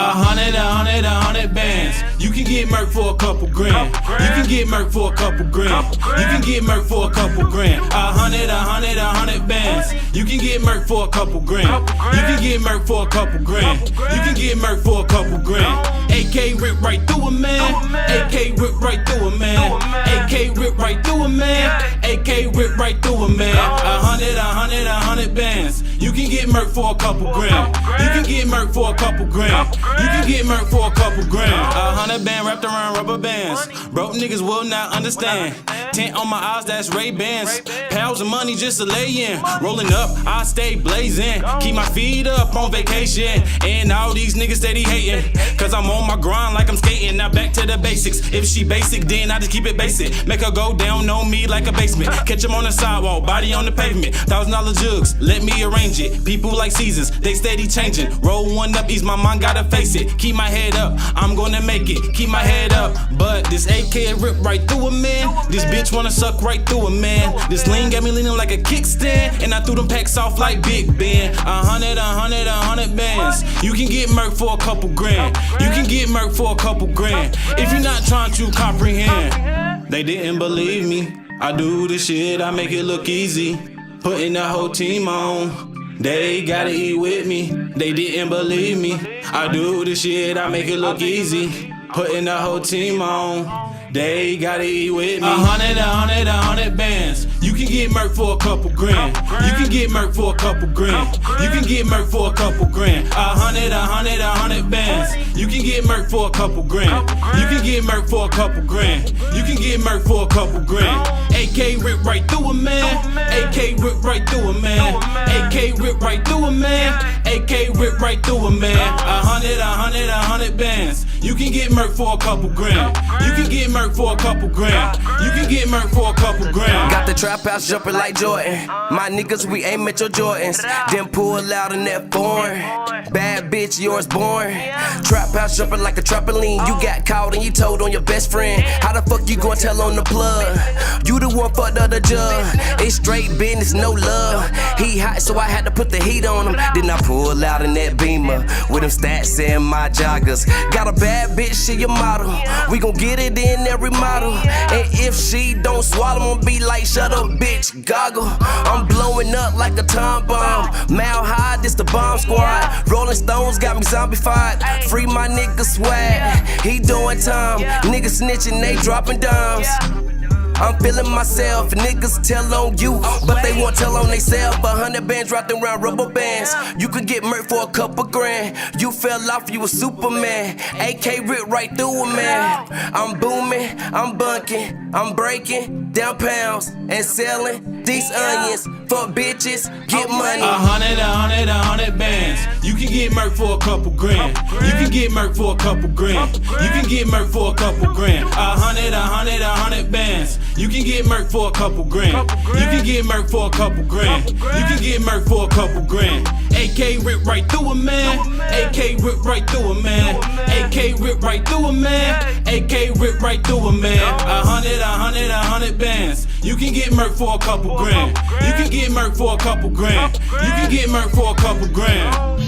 100 bands. You can get murked for a couple grand. You can get murked for a couple grand. You can get murked for a couple grand. 100 bands. You can get murked for a couple grand. You can get murked for a couple grand. You can get murked for a couple grand. AK rip right through a man. AK rip right through a man. AK rip right through a man. AK rip right through a man. 100 bands. You can get murked for a couple grand. You can get murked for a couple grand. You can get murked for a couple grand. 100 band wrapped around rubber bands. Broke niggas will not understand. Tint on my eyes, that's Ray-Bans. Pals of money just to lay in. Rolling up, I stay blazing. Keep my feet up on vacation. And all these niggas steady hating. Cause I'm on my grind like I'm skating. Now back to the basics. If she basic, then I just keep it basic. Make her go down on me like a basement. Catch 'em on the sidewalk, body on the pavement. $1,000 jugs, let me arrange it. People like seasons, they steady changing. Roll one up, ease my mind, gotta face it. Keep my head up, I'm gonna make it. Keep my head up, but this AK rip right through a man. This bitch wanna suck right through a man. This lean got me leaning like a kickstand, and I threw them packs off like Big Ben. 100 bands. You can get murked for a couple grand. You can get murked for a couple grand. If you're not trying to comprehend, they didn't believe me. I do this shit, I make it look easy. Putting the whole team on. They gotta eat with me. They didn't believe me. I do this shit, I make it look easy. Putting the whole team on. They gotta eat with me. 100 bands. You can get murked for a couple grand. You can get murked for a couple grand. You can get murked for a couple grand. 100 bands. You can get murked for a couple grand. You can get murked for a couple grand. You can get murked for a couple grand. AK rip right through a man. AK rip right through a man. AK rip right through a man. AK rip right through a man. 100 bands. You can get murked for a couple grand. You can get murked for a couple grand. You can get murked for a couple grand. Got the trap house jumping like Jordan. My niggas, we aim at your Jordans. Then pull out in that foreign. Bad bitch, yours born. Trap house jumping like a trampoline. You got caught and you told on your best friend. How the fuck you gon' tell on the plug? You the one fucked up the jug. It's straight business, no love. He hot, so I had to put the heat on him. Then I pull out in that Beamer with them stats and my joggers. Got a bad bitch, she your model. We gon' get it in every model. And if she don't swallow, I'ma be like, shut up, bitch, goggle. I'm blowing up like a time bomb. Mile high, this the bomb squad. Rolling Stones got me zombified. Free my nigga swag. He doing time. Niggas snitching, they dropping dimes. I'm feeling myself, niggas tell on you, but they won't tell on theyself. 100 bands wrapped around rubber bands. You could get murked for a couple grand. You fell off, you a Superman. AK ripped right through a man. I'm booming, I'm bunking, I'm breaking down pounds and selling these onions for bitches. Get money. 100 bands. You can get murked for a couple grand. You can get murked for a couple grand. You can get murked for a couple grand. 100 bands. You can get murked for a couple grand. You can get murked for a couple grand. You can get murked for a couple grand. AK rip right through a man. AK rip right through a man. AK rip right through a man. AK rip right through a man. 100 bands. You can get murked for a couple grand. You can get murked for a couple grand. You can get murked for a couple grand.